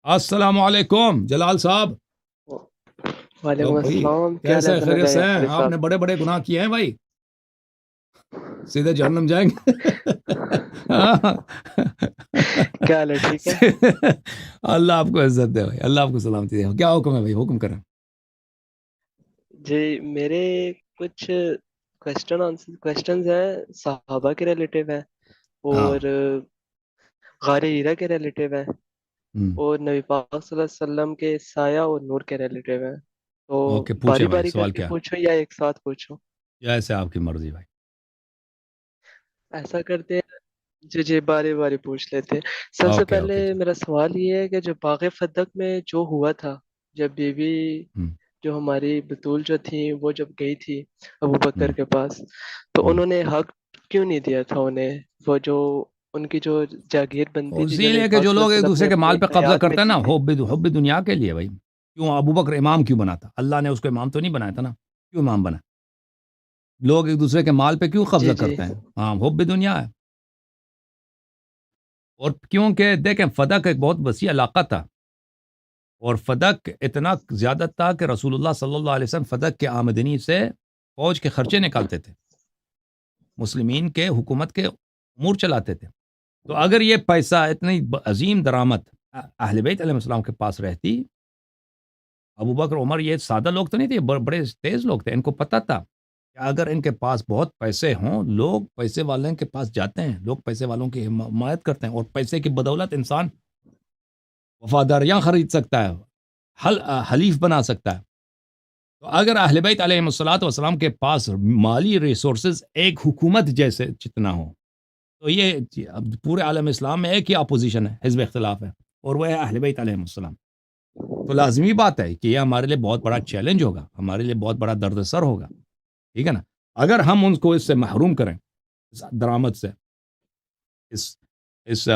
السلام علیکم جلال صاحب. وعلیکم بھائی السلام، کیا حال کیسے ہے ہیں؟ ثنا خیریت بھائی سے ہیں؟ حارث آپ صاحب؟ نے بڑے بڑے گناہ کیے ہیں بھائی، سیدھے جہنم جائیں گے. کیا حال ہے، ٹھیک ہے؟ اللہ آپ کو عزت دے بھائی، اللہ آپ کو سلامتی دے. کیا حکم ہے بھائی؟ حکم کریں. جی میرے کچھ کوشچنز ہیں، صحابہ کے ریلیٹیو ہیں ہاں. اور غار ہیرا کے ریلیٹیو ہیں ہم، اور نبی پاک صلی اللہ علیہ وسلم کے سایہ اور نور کے ریلیٹیو ہیں. تو اوکے پوچھیں باری بھائی، باری کر سوال کے کیا؟ پوچھو یا ایک ساتھ پوچھو؟ جیسے آپ کی مرضی بھائی. ایسا کرتے ہیں، جی جی باری باری پوچھ لیتے ہیں. سب سے اوکے پہلے اوکے جی. میرا سوال یہ ہے کہ جو باغ فدق میں جو ہوا تھا، جب بیوی ہم، جو ہماری بطول جو تھی وہ جب گئی تھی ابو ہم، بکر کے پاس، تو ہم. انہوں نے حق کیوں نہیں دیا تھا انہیں؟ وہ جو ان کی جو جاگیر بنتی تھی جو اسی نبی لیے کہ پاک جو صلی لوگ اللہ علیہ ایک وسلم نے دوسرے کے اپنی مال پہ قبضہ حیات میں کرتے ہیں دی نا، تھی. حب دنیا کے لیے بھائی. کیوں ابو بکر امام کیوں بنا تھا؟ اللہ نے اس کو امام تو نہیں بنایا تھا نا، کیوں امام بنا؟ لوگ ایک دوسرے کے مال پہ کیوں قبضہ جی جی کرتے ہیں؟ ہاں حب دنیا ہے. اور کیونکہ دیکھیں فدق ایک بہت وسیع علاقہ تھا، اور فدق اتنا زیادہ تھا کہ رسول اللہ صلی اللہ علیہ وسلم فدق کے آمدنی سے فوج کے خرچے نکالتے تھے، مسلمین کے حکومت کے امور چلاتے تھے. تو اگر یہ پیسہ اتنی عظیم درآمد اہل بیت علیہ السلام کے پاس رہتی، ابو بکر عمر یہ سادہ لوگ تو نہیں تھے، بڑے تیز لوگ تھے. ان کو پتہ تھا کہ اگر ان کے پاس بہت پیسے ہوں، لوگ پیسے والوں کے پاس جاتے ہیں، لوگ پیسے والوں کی حمایت کرتے ہیں، اور پیسے کی بدولت انسان وفاداریاں خرید سکتا ہے، حلیف بنا سکتا ہے. تو اگر اہل بیت علیہ الصلوۃ والسلام کے پاس مالی ریسورسز ایک حکومت جیسے جتنا ہو، تو یہ اب پورے عالم اسلام میں ایک ہی اپوزیشن ہے، حزب اختلاف ہے، اور وہ ہے اہل بیت علیہ السلام. تو لازمی بات ہے کہ یہ ہمارے لیے بہت بڑا چیلنج ہوگا، ہمارے لیے بہت بڑا درد سر ہوگا. ٹھیک ہے نا؟ اگر ہم ان کو اس سے محروم کریں، اس درآمد سے، اس اس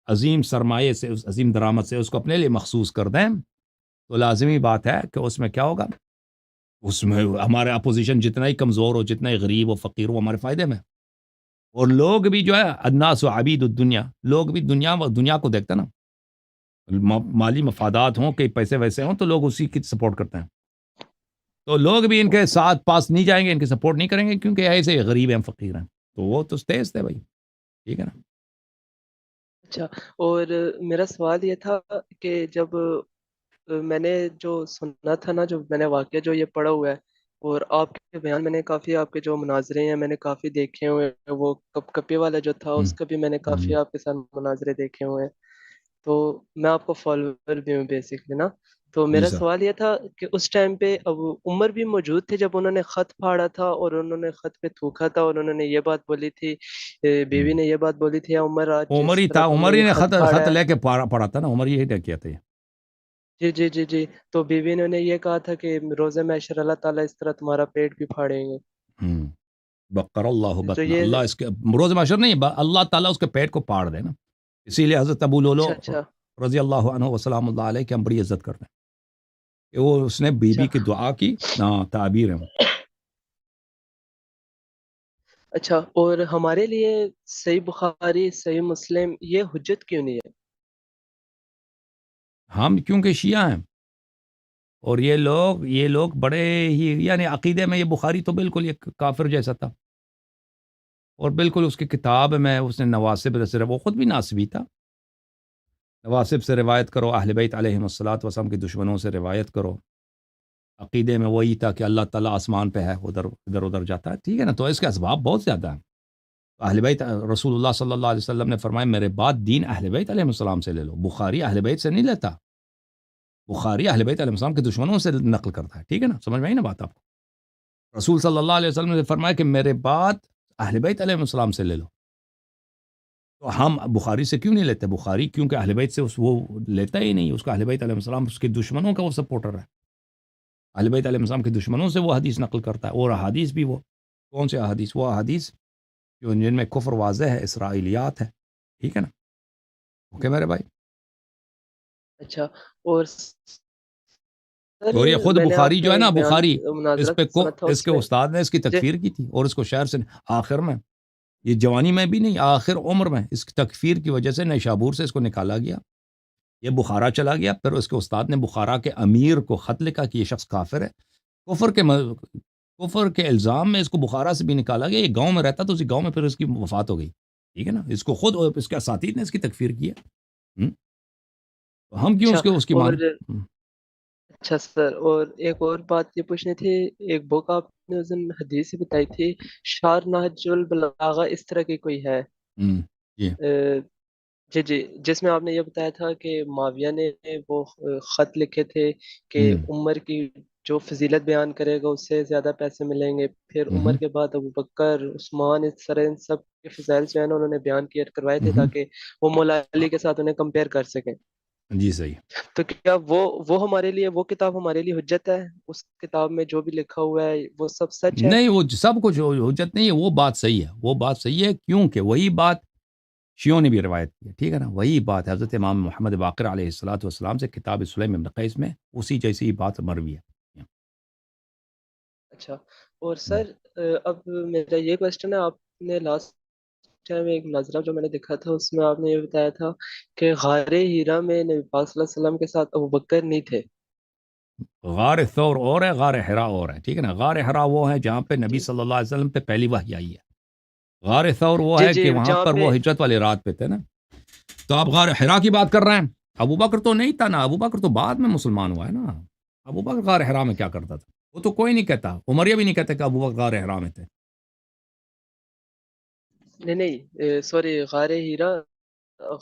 عظیم سرمایے سے، اس عظیم درآمد سے اس کو اپنے لیے مخصوص کر دیں، تو لازمی بات ہے کہ اس میں کیا ہوگا؟ اس میں ہمارے اپوزیشن جتنا ہی کمزور ہو، جتنا ہی غریب ہو، فقیر ہو، ہمارے فائدے میں. اور لوگ بھی جو ہے الناس و عبید الدنیا، لوگ بھی دنیا کو دیکھتے ہیں نا، مالی مفادات ہوں، کئی پیسے ویسے ہوں، تو لوگ اسی کی سپورٹ کرتے ہیں. تو لوگ بھی ان کے ساتھ پاس نہیں جائیں گے، ان کی سپورٹ نہیں کریں گے، کیونکہ ایسے غریب ہیں، فقیر ہیں. تو وہ تو تیز تھے بھائی. ٹھیک ہے نا؟ اچھا، اور میرا سوال یہ تھا کہ جب میں نے جو سنا تھا نا، جو میں نے واقعہ جو یہ پڑھا ہوا ہے، اور آپ کے بیان میں نے کافی، آپ کے جو مناظرے ہیں میں نے کافی دیکھے ہوئے ہیں. وہ کپ کپی والا جو تھا ہم، اس کا بھی میں نے ہم، کافی آپ کے ساتھ مناظرے دیکھے ہوئے ہیں. تو میں آپ کو فالوور بھی ہوں بیسکلی نا. تو جی میرا سر. سوال یہ تھا کہ اس ٹائم پہ اب عمر بھی موجود تھے جب انہوں نے خط پھاڑا تھا اور انہوں نے خط پہ تھوکا تھا اور انہوں نے یہ بات بولی تھی، ہم. بیوی نے یہ بات بولی تھی، یا عمر آج عمر جس ہی طرح تھا، تم نے عمر ہی یہ نے خط خط پھاڑا ہے؟ لے کے پڑا تھا نا، عمر ہی طے کیا تھا یہ. جی جی جی جی. تو بیوی نے یہ کہا تھا کہ روز محشر اللہ تعالیٰ اس طرح تمہارا پیٹ بھی پھاڑیں گے. ہم. بقر اللہ تو بطن، یہ، اللہ اس کے روز محشر نہیں، اللہ تعالیٰ اس کے پیٹ کو پاڑ دے نا. اسی لیے حضرت ابو لولو اچھا اچھا رضی اللہ عنہ وسلام اللہ علیہ کی ہم بڑی عزت کرتے ہیں کہ وہ اس نے بی اچھا بی کی دعا کی. تعبیر ہے وہ. اچھا. اور ہمارے لیے صحیح بخاری، صحیح مسلم یہ حجت کیوں نہیں ہے؟ ہم کیونکہ شیعہ ہیں، اور یہ لوگ بڑے ہی، یعنی عقیدے میں یہ بخاری تو بالکل یہ کافر جیسا تھا. اور بالکل اس کی کتاب میں اس نے نواسب سے، وہ خود بھی ناسبی تھا، نواسب سے روایت کرو، اہل بیت علیہم الصلوۃ والسلام کے دشمنوں سے روایت کرو. عقیدے میں وہی تھا کہ اللہ تعالیٰ آسمان پہ ہے، ادھر ادھر جاتا ہے. ٹھیک ہے نا؟ تو اس کے اسباب بہت زیادہ ہیں. اہل بیت، رسول اللہ صلی اللہ علیہ وسلم نے فرمایا میرے بعد دین اہل بیت علیہ السلام سے لے لو. بخاری اہل بیت سے نہیں لیتا، بخاری اہل بیت علیہ السلام کے دشمنوں سے نقل کرتا ہے. ٹھیک ہے نا؟ سمجھ میں آئی نا بات آپ کو؟ رسول صلی اللہ علیہ وسلم نے فرمایا کہ میرے بعد اہل بیت علیہ السلام سے لے لو. تو ہم بخاری سے کیوں نہیں لیتے؟ بخاری کیونکہ اہل بیت سے وہ لیتا ہی نہیں، اس کا اہل بیت علیہ السلام اس کے دشمنوں کا وہ سپورٹر ہے. اہل بیت علیہ السلام کے دشمنوں سے وہ حدیث نقل کرتا ہے. اور احادیث بھی وہ کون سے احادیث؟ وہ احادیث جن میں کفر واضح ہے، اسرائیلیات ہے. ٹھیک ہے نا؟ اوکے میرے بھائی. اچھا. اور سر اور یہ خود میں نے آپ بخاری کا جو ہے نا، ایک بیان بخاری مناظرہ اس پہ سنا تھا اس اس کے میں. استاد نے اس کی جی تکفیر کی تھی، اور اس کو شہر سے آخر میں، یہ جوانی میں بھی نہیں، آخر عمر میں اس کی تکفیر کی وجہ سے نیشابور سے اس کو نکالا گیا. یہ بخارا چلا گیا، پھر اس کے استاد نے بخارا کے امیر کو خط لکھا کہ یہ شخص کافر ہے، کفر کے الزام میں اس کو بخارا سے بھی نکالا گیا، یہ گاؤں میں رہتا تو اسی گاؤں میں پھر اس کی وفات ہو گئی، ٹھیک ہے نا، اس کو خود اس کے اساتید نے اس کی تکفیر کی ہے، تو ہم کیوں اچھا اس کی اور مانیں؟ اچھا سر، اور ایک اور بات یہ پوچھنی تھی، ایک بک آپ نے اس دن حدیث بتائی تھی، شار نہج البلاغہ اس طرح کی کوئی ہے، جی جی جی، جس میں آپ نے یہ بتایا تھا کہ معاویہ نے وہ خط لکھے تھے کہ ہوں عمر کی جو فضیلت بیان کرے گا اس سے زیادہ پیسے ملیں گے، پھر عمر کے بعد ابو بکر، عثمان، اس طرح ان سب کے فضائل جو ہے نا انہوں نے بیان کیے کروائے تھے تاکہ وہ مولا علی کے ساتھ انہیں کمپیئر کر سکیں. جی صحیح. تو کیا وہ ہمارے لیے، وہ کتاب ہمارے لیے حجت ہے؟ اس کتاب میں جو بھی لکھا ہوا ہے وہ سب سچ ہے؟ نہیں، وہ سب کچھ حجت نہیں ہے، وہ بات صحیح ہے، وہ بات صحیح ہے، کیونکہ وہی بات شیعوں نے بھی روایت کی ہے، ٹھیک ہے نا، وہی بات ہے حضرت امام محمد باقر علیہ الصلوۃ والسلام سے کتاب سلیم ابن قیس میں اسی جیسی ہی بات مروی ہے. اچھا اور سر اب میرا یہ کوشچن ہے، آپ نے لاسٹ ٹائم ایک نظرہ جو میں نے دیکھا تھا اس میں آپ نے یہ بتایا تھا کہ غار ہیرا میں نبی پاک صلی اللہ علیہ وسلم کے ساتھ ابو بکر نہیں تھے. غار ثور اور ہے، غار حرا اور ہے، ٹھیک ہے نا، غار حرا وہ ہے جہاں پہ نبی جی صلی اللہ علیہ وسلم پہ پہلی وحی آئی ہے، غار ثور وہ جی ہے جی کہ وہاں جہاں پر پہ، وہ ہجرت والی رات پہ تھے نا. تو آپ غار حرا کی بات کر رہے ہیں، ابو بکر تو نہیں تھا نا، ابو بکر تو بعد میں مسلمان ہوا ہے نا، ابو بکر غار حرا میں کیا کرتا تھا؟ وہ تو کوئی نہیں کہتا، عمریہ بھی نہیں کہتے کہ ابو بکر غار حرا میں تھے. نہیں نہیں سوری، غار ہیرا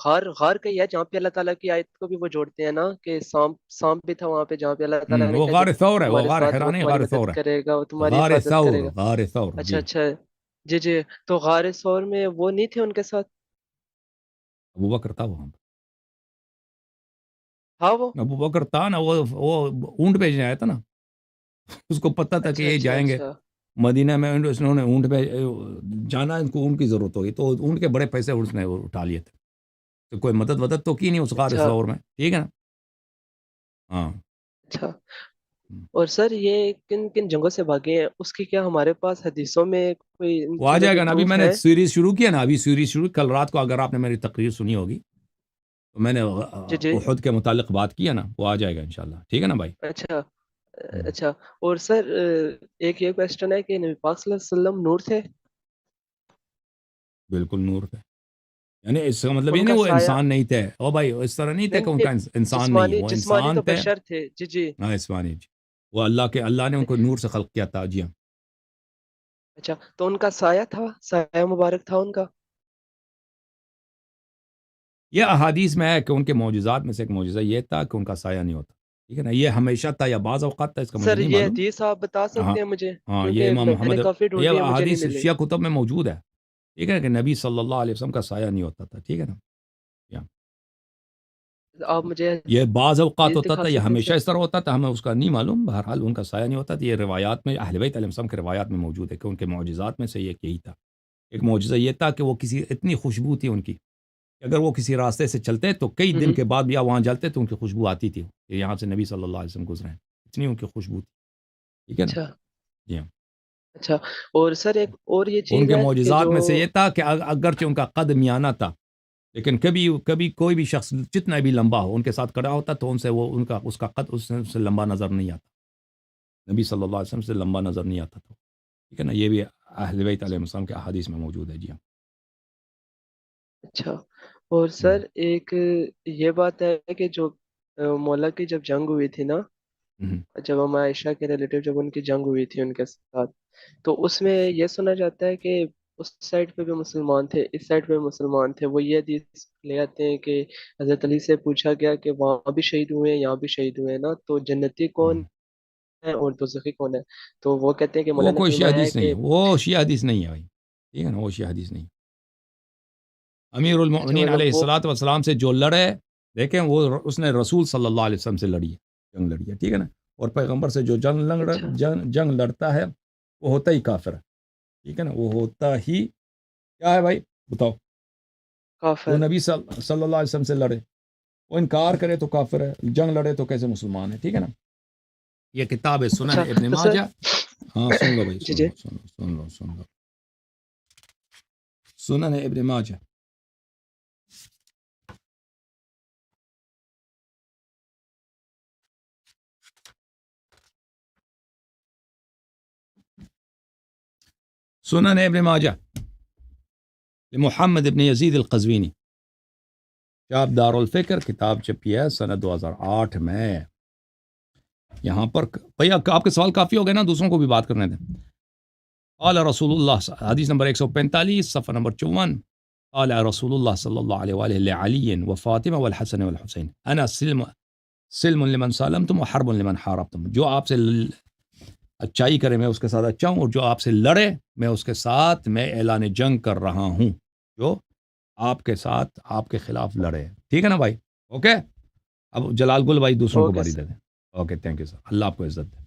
غار کا ہی ہے جہاں پہ اللہ تعالیٰ کی آیت کو بھی وہ جوڑتے ہیں نا کہ سانپ بھی تھا وہاں پہ جہاں پہ اللہ تعالیٰ نے وہ کہا غار جب ثور ہے، وہ تمہارے غار ساتھ حرا وہ نہیں، تمہاری غار مدد ثور ہے، کرے گا، وہ تمہاری غار حفاظت ثور، کرے گا. غار ثور اچھا جی. اچھا، جی جی، تو غار سور میں وہ نہیں تھے ان کے ساتھ؟ ابو بکر تھا وہاں پہ، ہاں وہ، ابو بکر تھا نا، وہ اونٹ بھیجنے آیا تھا نا، اس کو پتا تھا کہ اچھا یہ اچھا جائیں گے اچھا مدینہ میں، انہوں نے اونٹ پہ جانا، ان کو اونٹ کی ضرورت ہوگی تو اونٹ کے بڑے پیسے اس نے اٹھا لیے تھے، تو کوئی مدد تو کی نہیں اس غار اچھا ثور میں، ٹھیک ہے نا. ہاں. اچھا. اور سر یہ کن کن جنگوں سے بھاگے ہیں، اس کی کیا ہمارے پاس حدیثوں میں کوئی ان وہ آ چیزوں جائے کی گا نا، ابھی میں پروف نے ہے؟ سیریز شروع کیا نا، ابھی سیریز شروع کل رات کو، اگر آپ نے میری تقریر سنی ہوگی تو میں نے جی جی. احد کے متعلق بات کی ہے نا، وہ آ جائے گا انشاءاللہ، ٹھیک ہے نا بھائی. اچھا اچھا. اور سر ایک یہ کوشچن ہے کہ نبی پاک صلی اللہ علیہ وسلم نور تھے؟ بالکل نور تھے، یعنی اس کا مطلب یہ ان نہیں کا وہ سایہ، انسان نہیں تھے، او بھائی اس طرح نہیں تھے نہیں کہ ان کا نہیں، انسان نہیں ہے، جسمانی وہ جسمانی انسان تو تھے. بشر تھے. جی جی. ہاں اسمانی جی، وہ اللہ نے ان کو نور سے خلق کیا تھا جی ہاں. اچھا تو ان کا سایہ تھا، سایہ مبارک تھا ان کا؟ یہ احادیث میں ہے کہ ان کے معجزات میں سے ایک معجزہ یہ تھا کہ ان کا سایہ نہیں ہوتا، ٹھیک ہے نا، یہ ہمیشہ تھا یا بعض اوقات تھا، اس کا مجھے سر نہیں یہ معلوم. حدیث آپ بتا ہاں سکتے ہیں مجھے؟ ہاں، یہ کیونکہ امام میں نے محمد، کافی یہ ڈھونڈی ہے، مجھے نہیں احادیث ملی. شیعہ کتب میں موجود ہے، ٹھیک ہے کہ نبی صلی اللہ علیہ وسلم کا سایہ نہیں ہوتا تھا، ٹھیک ہے نا. یا آپ مجھے یہ بعض اوقات حدیث ہوتا دکھا تھا، یہ سکتے ہیں ہمیشہ سر؟ اس طرح ہوتا تھا، ہمیں اس کا نہیں معلوم، بہرحال ان کا سایہ نہیں ہوتا تھا. یہ روایات میں اہل بیت علیہ السلام کے روایات میں موجود ہے کہ ان کے معجزات میں سے ایک یہی تھا. ایک معجزہ یہ تھا کہ وہ کسی اتنی خوشبو تھی ان کی کہ اگر وہ کسی راستے سے چلتے تو کئی دن کے بعد بھی وہاں جلتے تو ان کی خوشبو آتی تھی کہ یہاں سے نبی صلی اللہ علیہ وسلم گزرے ہیں، اتنی ان کی خوشبو تھی، ٹھیک ہے نا. اچھا جی ہاں. اچھا. اور سر ایک اور یہ ان چیز کے ہے کہ معجزات جو، میں سے یہ تھا کہ اگرچہ ان کا قد میانہ تھا لیکن کبھی کبھی کوئی بھی شخص جتنا بھی لمبا ہو ان کے ساتھ کھڑا ہوتا تو ان سے وہ اس کا قد اس سے لمبا نظر نہیں آتا، نبی صلی اللہ علیہ وسلم سے لمبا نظر نہیں آتا تھا، ٹھیک ہے نا. یہ بھی اہل بیت علیہ السلام کے احادیث میں موجود ہے جی ہاں. اچھا. اور سر ایک یہ بات ہے کہ جو مولا کی جب جنگ ہوئی تھی نا، ہوں. جب ہم عائشہ کے ریلیٹیو جب ان کی جنگ ہوئی تھی ان کے ساتھ، تو اس میں یہ سنا جاتا ہے کہ اس سائڈ پہ بھی مسلمان تھے، اس سائڈ پہ بھی مسلمان تھے. وہ یہ حدیث لے آتے ہیں کہ حضرت علی سے پوچھا گیا کہ وہاں بھی شہید ہوئے ہیں، یہاں بھی شہید ہوئے ہیں نا، تو جنتی کون ہے اور دوزخی کون ہے؟ تو وہ کہتے ہیں کہ مولا وہ نے کوئی شیعہ فرمایا ہے حدیث نہیں ہے، کہ، وہ شیعہ حدیث نہیں ہے بھائی، ٹھیک ہے نا، وہ شیعہ حدیث نہیں. امیر اچھا المؤمنین علیہ مطلب وہ، الصلوۃ والسلام سے جو لڑے، دیکھیں وہ اس نے رسول صلی اللہ علیہ وسلم سے لڑی ہے، جنگ لڑی ہے، ٹھیک ہے نا. اور پیغمبر سے جو اچھا جنگ لڑتا ہے وہ ہوتا ہی کافر ہے، ٹھیک ہے نا، وہ ہوتا ہی کیا ہے بھائی بتاؤ. جو کافر. نبی صلی اللہ علیہ وسلم سے لڑے وہ انکار کرے تو کافر ہے، جنگ لڑے تو کیسے مسلمان ہے، ٹھیک ہے نا. یہ کتاب ہے سنن اچھا ابن تو سر، ماجہ. ہاں سن لو بھائی، جی جی، سن لو سنن ابن ماجہ. سنن ابن ماجہ محمد ابن یزید القزوینی، چاپ دار الفکر، کتاب چھپی ہے سنہ 2008 میں۔ یہاں پر بھیا آپ کے سوال کافی ہو گئے نا، دوسروں کو بھی بات کرنے دیں۔ قال رسول اللہ، حدیث نمبر 145 صفحہ نمبر 54، قال رسول اللہ صلی اللہ علیہ وآلہ لعلی وفاطمہ والحسن والحسین انا سلم لمن سالمتم وحرب لمن حاربتم، جو آپ سے اچائی کرے میں اس کے ساتھ اچھا ہوں، اور جو آپ سے لڑے میں اس کے ساتھ میں اعلان جنگ کر رہا ہوں، جو آپ کے ساتھ آپ کے خلاف لڑے۔ ٹھیک ہے نا بھائی؟ اوکے، اب جلال گل بھائی دوسروں کو اوکے باری سر۔ دے دیں۔ اوکے، تھینک یو سر، اللہ آپ کو عزت دے۔